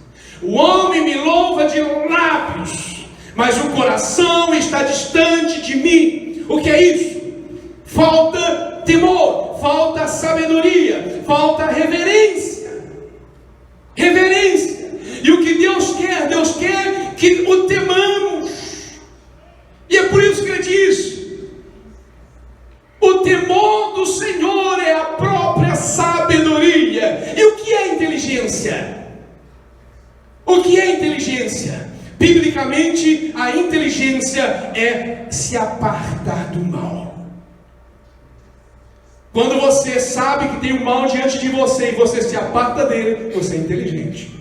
O homem me louva de lábios, mas o coração está distante de mim. O que é isso? Falta temor, falta sabedoria, falta reverência. Reverência. E o que Deus quer que o temamos. E é por isso que ele diz: o temor do Senhor é a própria sabedoria. E o que é inteligência? O que é inteligência? Biblicamente, a inteligência é se apartar do mal. Quando você sabe que tem um mal diante de você e você se aparta dele, você é inteligente.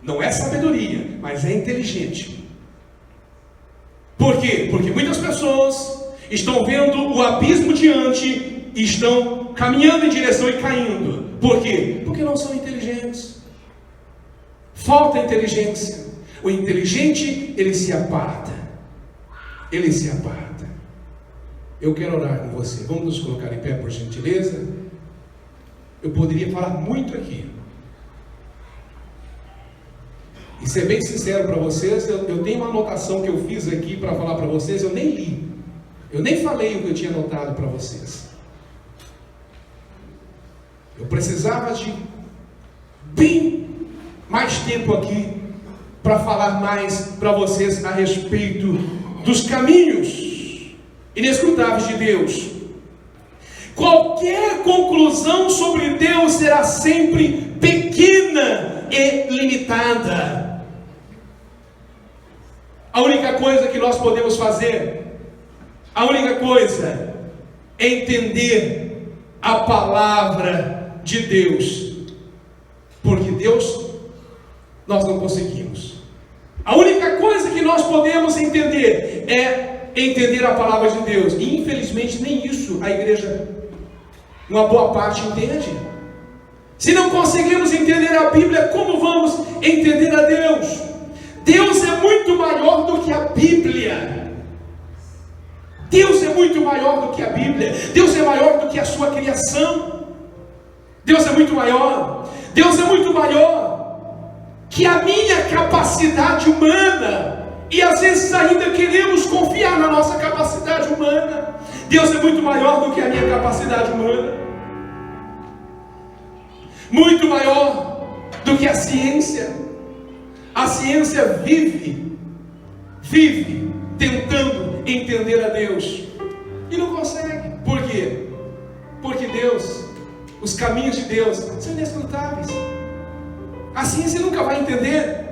Não é sabedoria, mas é inteligente. Por quê? Porque muitas pessoas estão vendo o abismo diante e estão caminhando em direção e caindo. Por quê? Porque não são inteligentes. Falta inteligência. O inteligente, ele se aparta. Ele se aparta. Eu quero orar com você. Vamos nos colocar em pé, por gentileza. Eu poderia falar muito aqui. E ser bem sincero para vocês, eu tenho uma anotação que eu fiz aqui para falar para vocês, eu nem li. Eu nem falei o que eu tinha anotado para vocês. Eu precisava de bem mais tempo aqui para falar mais para vocês a respeito dos caminhos inescrutáveis de Deus. Qualquer conclusão sobre Deus será sempre pequena e limitada. A única coisa que nós podemos fazer, a única coisa é entender a palavra de Deus, porque Deus nós não conseguimos. A única coisa que nós podemos entender é entender a palavra de Deus. E infelizmente nem isso a igreja, uma boa parte, entende. Se não conseguimos entender a Bíblia, como vamos entender a Deus? Deus é muito maior do que a Bíblia. Deus é muito maior do que a Bíblia. Deus é maior do que a sua criação. Deus é muito maior. Deus é muito maior que a minha capacidade humana. E às vezes ainda queremos confiar na nossa capacidade humana. Deus é muito maior do que a minha capacidade humana. Muito maior do que a ciência. A ciência vive tentando entender a Deus e não consegue. Por quê? Porque Deus, os caminhos de Deus são inescrutáveis. A ciência nunca vai entender.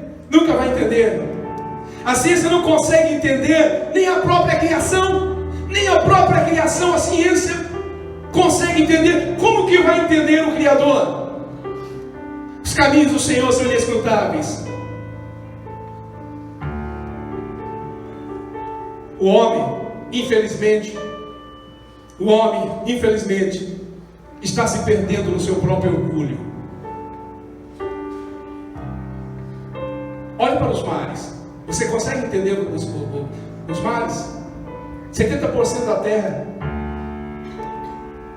A ciência não consegue entender nem a própria criação. Nem a própria criação a ciência consegue entender. Como que vai entender o Criador? Os caminhos do Senhor são inescrutáveis. O homem, infelizmente, está se perdendo no seu próprio orgulho. Olhe para os mares. Você consegue entender os mares? 70% da terra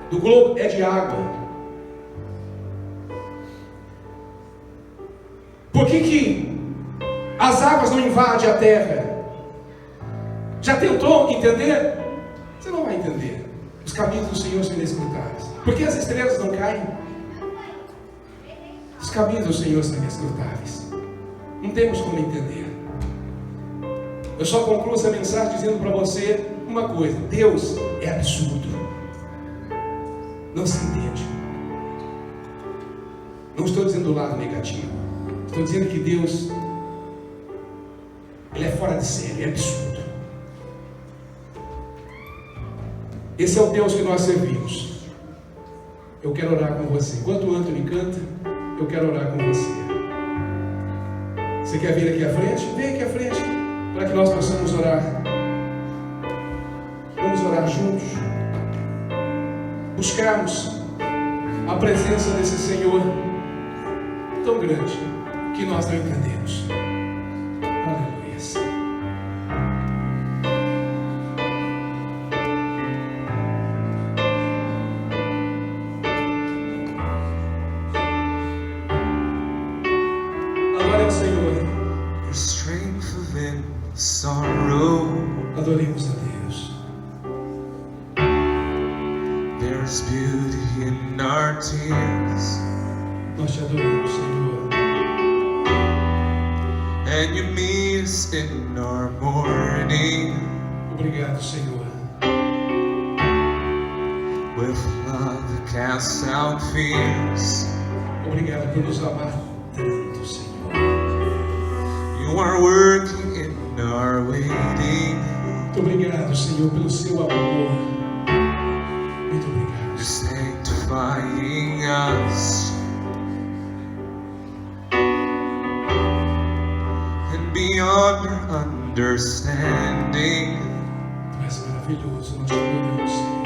do globo é de água. Por que as águas não invadem a terra? Já tentou entender? Você não vai entender. Os caminhos do Senhor são inescrutáveis. Por que as estrelas não caem? Os caminhos do Senhor são inescrutáveis. Não temos como entender. Eu só concluo essa mensagem dizendo para você uma coisa: Deus é absurdo. Não se entende. Não estou dizendo do lado negativo. Estou dizendo que Deus, Ele é fora de série, é absurdo. Esse é o Deus que nós servimos. Eu quero orar com você. Enquanto o Anthony canta, eu quero orar com você. Você quer vir aqui à frente? Vem aqui à frente, para que nós possamos orar. Vamos orar juntos. Buscarmos a presença desse Senhor tão grande que nós não entendemos. Aleluia. Adore o Senhor. Adoremos a Deus. There's beauty in our tears. Nós te adoramos, Senhor. And you meet us in our mourning. Obrigado, Senhor. With love that casts out fears. Obrigado por nos amar tanto, Senhor. You are working in our waiting. Muito obrigado, Senhor, pelo seu amor. Muito obrigado. You're sanctifying us. And beyond our understanding. Tu és maravilhoso, nós te adoramos, Senhor.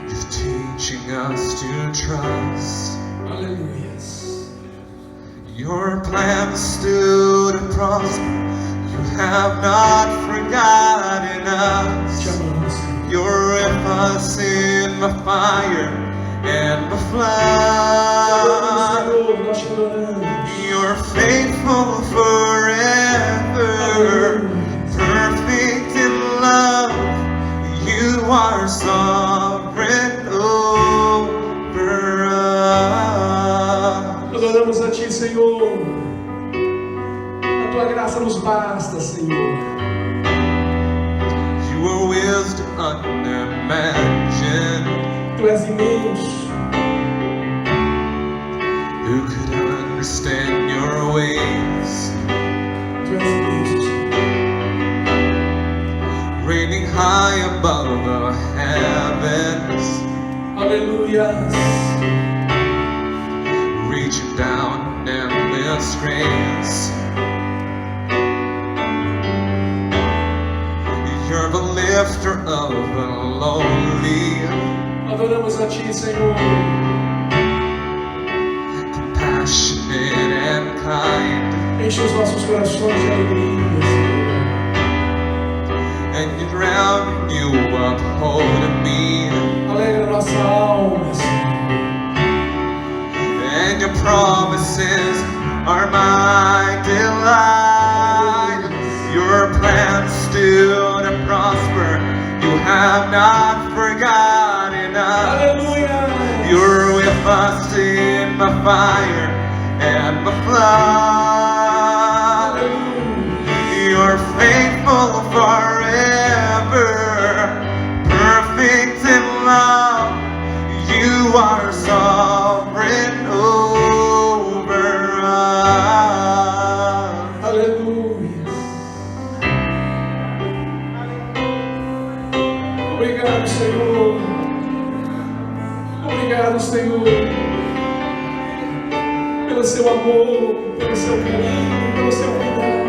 You're teaching us to trust. Aleluia. Your plan is still to prosper. You have not forgotten Te us. amamos, Senhor. You're with us in the fire and the flood. Senhor, nós te adoramos. You're faithful forever, perfect in love. You are sovereign over us. Adoramos a Ti, Senhor. A Tua graça nos basta, Senhor. Your wisdom unimagined. Tu és imenso. Who could understand your ways? Tu és imenso, Senhor. Reigning high above the heavens. Aleluia. Reaching down endless grace. You're the lifter of the lowly. Adoramos a Ti, Senhor. Compassionate and kind. Enche os nossos corações de alegria, Senhor. and around you upholding me. Alegra nossa alma, Senhor. And your promises are my delight. Your plans still to prosper. You have not forgotten us. Aleluia. You're with us in the fire and the flood. You're faithful forever, perfect in love. You are sovereign over us. Aleluia. Obrigado, Senhor. Obrigado, Senhor, pelo seu amor, pelo seu carinho, pelo seu cuidado.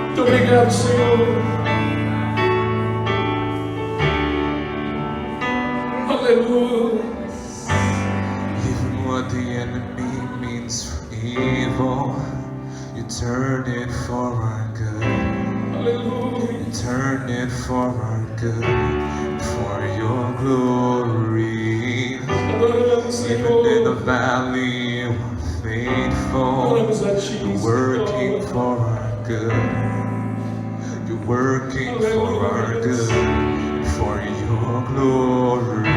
Muito obrigado, Senhor. Aleluia. Even what the enemy means for evil, you turn it for our good. Aleluia. You turn it for our good, for your glory. Adoramos, Even in the Senhor. valley, you are faithful. Adoramos a Ti, You're working Senhor. for our good. You're working for our good, for your glory.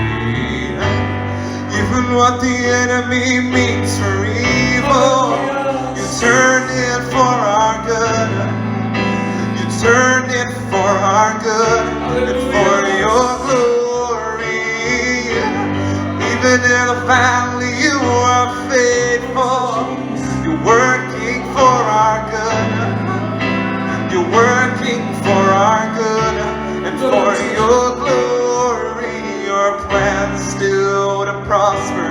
Even what the enemy means for evil, you turn it for our good. You turn it for our good and for your glory. Even in the valley, you are faithful. You're working for our good. You're working for our good and for your glory. Your plans still to prosper.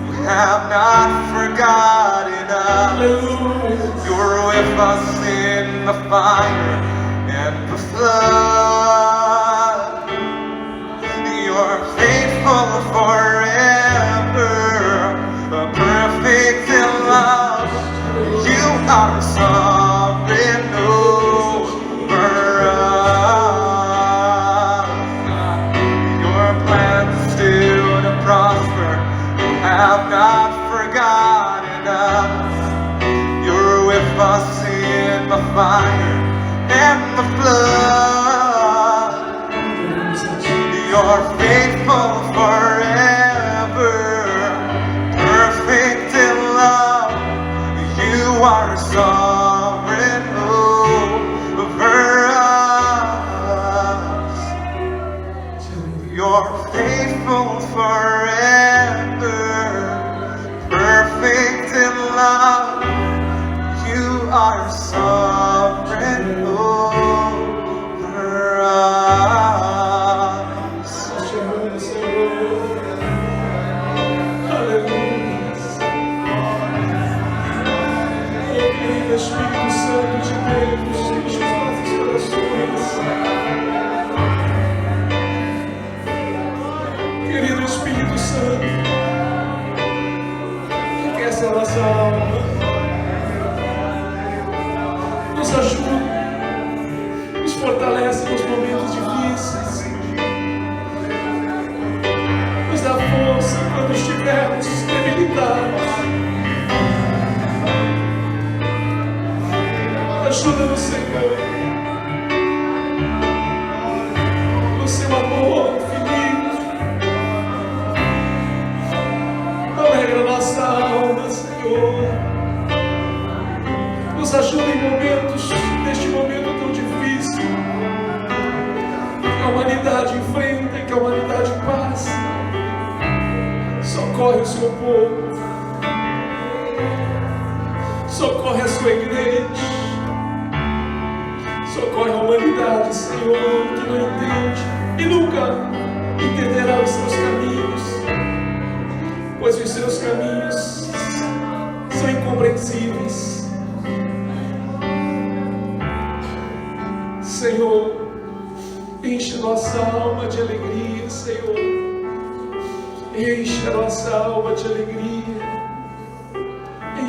You have not forgotten us. You're with us in the fire and the flood. You're faithful forever, perfect in love. You are sovereign over us. Your plans still to prosper. You have not forgotten us. You're with us in the fire and the flood. You're faithful forever, perfect in love. You are sovereign over us. You're faithful forever, perfect in love. You are sovereign over us. Aleluia. Querido Espírito Santo de Deus, enche os nossos corações. Querido Espírito Santo, aquece a nossa alma, nos ajuda, nos fortalece nos momentos difíceis, nos dá força quando estivermos debilitados. Ajuda-nos, Senhor, no seu amor infinito. Alegra nossa alma, Senhor. Nos ajuda em momentos, neste momento tão difícil, que a humanidade enfrenta e que a humanidade passa. Socorre o seu povo. Socorre a sua igreja. Socorre a humanidade, Senhor, que não entende e nunca entenderá os seus caminhos, pois os seus caminhos são incompreensíveis. Senhor, enche nossa alma de alegria, Senhor. Enche a nossa alma de alegria.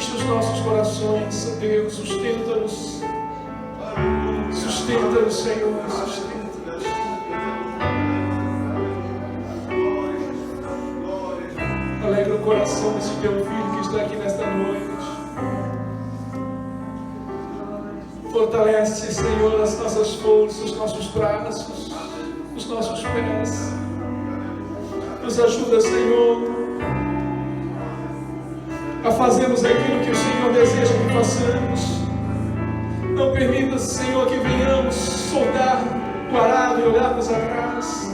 Enche os nossos corações, ó Deus, sustenta-nos. Sustenta-nos, Senhor, sustenta-nos. Alegra o coração desse teu filho que está aqui nesta noite. Fortalece, Senhor, as nossas forças, os nossos braços, os nossos pés. Nos ajuda, Senhor, a fazermos aquilo que o Senhor deseja que façamos. Não permita, Senhor, que venhamos soltar o arado e olharmos atrás.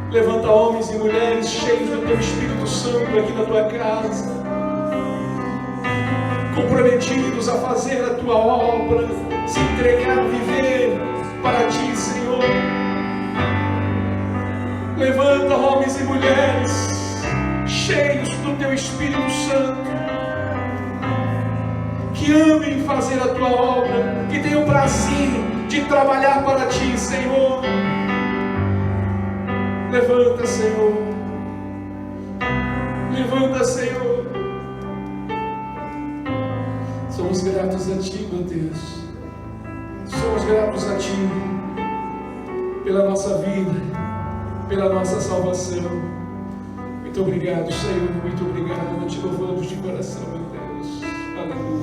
Levanta homens e mulheres cheios do Teu Espírito Santo aqui na Tua casa, comprometidos a fazer a Tua obra, se entregar, viver para Ti, Senhor. Levanta homens e mulheres cheios do Teu Espírito Santo, que amem fazer a Tua obra, que tenham prazer de trabalhar para Ti, Senhor. Levanta, Senhor. Levanta, Senhor. Somos gratos a Ti, meu Deus. Somos gratos a Ti pela nossa vida, pela nossa salvação. Muito obrigado, Senhor. Muito obrigado. Nós te louvamos de coração, meu Deus. Aleluia.